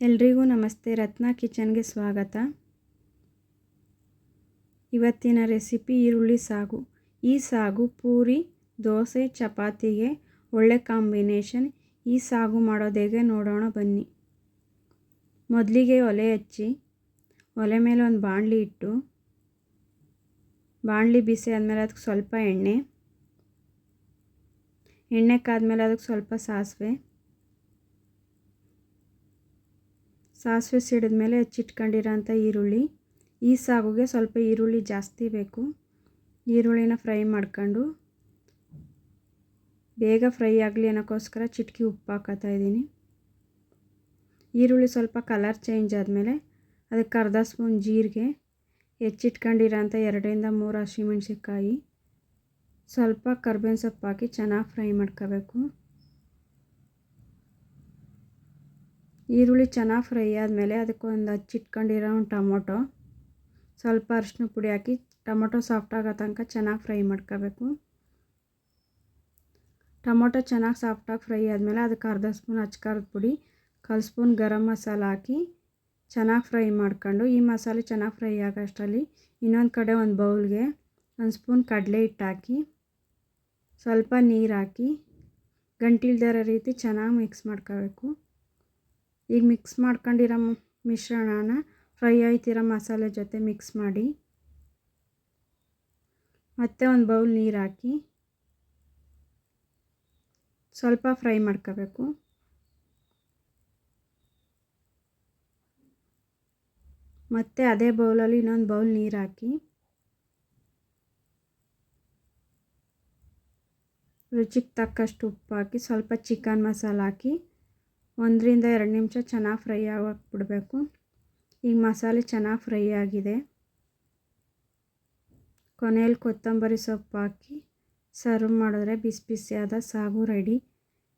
ಎಲ್ರಿಗೂ ನಮಸ್ತೆ. ರತ್ನ ಕಿಚನ್ಗೆ ಸ್ವಾಗತ. ಇವತ್ತಿನ ರೆಸಿಪಿ ಈರುಳ್ಳಿ ಸಾಗು. ಈ ಸಾಗು ಪೂರಿ, ದೋಸೆ, ಚಪಾತಿಗೆ ಒಳ್ಳೆ ಕಾಂಬಿನೇಷನ್. ಈ ಸಾಗು ಮಾಡೋದು ಹೇಗೆ ನೋಡೋಣ ಬನ್ನಿ. ಮೊದಲಿಗೆ ಒಲೆ ಹಚ್ಚಿ ಒಲೆ ಮೇಲೆ ಒಂದು ಬಾಣಲಿ ಇಟ್ಟು, ಬಾಣಲಿ ಬಿಸಿ ಆದಮೇಲೆ ಅದಕ್ಕೆ ಸ್ವಲ್ಪ ಎಣ್ಣೆ ಕಾದ್ಮೇಲೆ ಅದಕ್ಕೆ ಸ್ವಲ್ಪ ಸಾಸಿವೆ ಸಿಡಿದ್ಮೇಲೆ ಹೆಚ್ಚಿಟ್ಕೊಂಡಿರೋಂಥ ಈರುಳ್ಳಿ. ಈ ಸಾಗುಗೆ ಸ್ವಲ್ಪ ಈರುಳ್ಳಿ ಜಾಸ್ತಿ ಬೇಕು. ಈರುಳ್ಳಿನ ಫ್ರೈ ಮಾಡ್ಕೊಂಡು ಬೇಗ ಫ್ರೈ ಆಗಲಿ ಅನ್ನೋಕ್ಕೋಸ್ಕರ ಚಿಟಿಕೆ ಉಪ್ಪು ಹಾಕೋತಾ ಇದ್ದೀನಿ. ಈರುಳ್ಳಿ ಸ್ವಲ್ಪ ಕಲರ್ ಚೇಂಜ್ ಆದಮೇಲೆ ಅದಕ್ಕೆ ಅರ್ಧ ಸ್ಪೂನ್ ಜೀರಿಗೆ, ಹೆಚ್ಚಿಟ್ಕೊಂಡಿರೋಂಥ 2-3 ಹಸಿಮೆಣ್ಸಿನ್ಕಾಯಿ, ಸ್ವಲ್ಪ ಕರ್ಬೇವಿನ ಸೊಪ್ಪು ಹಾಕಿ ಚೆನ್ನಾಗಿ ಫ್ರೈ ಮಾಡ್ಕೋಬೇಕು. ಈರುಳ್ಳಿ ಚೆನ್ನಾಗಿ ಫ್ರೈ ಆದಮೇಲೆ ಅದಕ್ಕೆ ಒಂದು ಹಚ್ಚಿಟ್ಕೊಂಡಿರೋ ಒಂದು ಟೊಮೊಟೊ, ಸ್ವಲ್ಪ ಅರಿಶಿನ ಪುಡಿ ಹಾಕಿ ಟೊಮೊಟೊ ಸಾಫ್ಟ್ ಆಗೋ ತನಕ ಚೆನ್ನಾಗಿ ಫ್ರೈ ಮಾಡ್ಕೋಬೇಕು. ಟೊಮೊಟೊ ಚೆನ್ನಾಗಿ ಸಾಫ್ಟಾಗಿ ಫ್ರೈ ಆದಮೇಲೆ ಅದಕ್ಕೆ ಅರ್ಧ ಸ್ಪೂನ್ ಅಚ್ಕಾರದ ಪುಡಿ, 1 ಸ್ಪೂನ್ ಗರಂ ಮಸಾಲ ಹಾಕಿ ಚೆನ್ನಾಗಿ ಫ್ರೈ ಮಾಡ್ಕೊಂಡು, ಈ ಮಸಾಲೆ ಚೆನ್ನಾಗಿ ಫ್ರೈ ಆಗೋಷ್ಟರಲ್ಲಿ ಇನ್ನೊಂದು ಕಡೆ ಒಂದು ಬೌಲ್ಗೆ 1 ಸ್ಪೂನ್ ಕಡಲೆ ಹಿಟ್ಟು ಹಾಕಿ ಸ್ವಲ್ಪ ನೀರು ಹಾಕಿ ಗಂಟಿಲ್ದಿರೋ ರೀತಿ ಚೆನ್ನಾಗಿ ಮಿಕ್ಸ್ ಮಾಡ್ಕೋಬೇಕು. ಈಗ ಮಿಕ್ಸ್ ಮಾಡ್ಕೊಂಡಿರೋ ಮಿಶ್ರಣನ ಫ್ರೈ ಆಯ್ತಿರೋ ಮಸಾಲೆ ಜೊತೆ ಮಿಕ್ಸ್ ಮಾಡಿ ಮತ್ತೆ ಒಂದು ಬೌಲ್ ನೀರು ಹಾಕಿ ಸ್ವಲ್ಪ ಫ್ರೈ ಮಾಡ್ಕೋಬೇಕು. ಮತ್ತೆ ಅದೇ ಬೌಲಲ್ಲಿ ಇನ್ನೊಂದು ಬೌಲ್ ನೀರು ಹಾಕಿ ರುಚಿಗೆ ತಕ್ಕಷ್ಟು ಉಪ್ಪು ಹಾಕಿ ಸ್ವಲ್ಪ ಚಿಕನ್ ಮಸಾಲ ಹಾಕಿ 1-2 ನಿಮಿಷ ಚೆನ್ನಾಗಿ ಫ್ರೈ ಆಗೋಕ್ಕೆ ಬಿಡಬೇಕು. ಈಗ ಮಸಾಲೆ ಚೆನ್ನಾಗಿ ಫ್ರೈ ಆಗಿದೆ. ಕೊನೆಯಲ್ಲಿ ಕೊತ್ತಂಬರಿ ಸೊಪ್ಪು ಹಾಕಿ ಸರ್ವ್ ಮಾಡಿದ್ರೆ ಬಿಸಿ ಬಿಸಿಯಾದ ಸಾಗು ರೆಡಿ.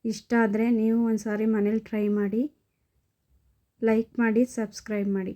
ಇಷ್ಟ ಆದರೆ ನೀವು ಒಂದು ಸಾರಿ ಮನೇಲಿ ಟ್ರೈ ಮಾಡಿ. ಲೈಕ್ ಮಾಡಿ, ಸಬ್ಸ್ಕ್ರೈಬ್ ಮಾಡಿ.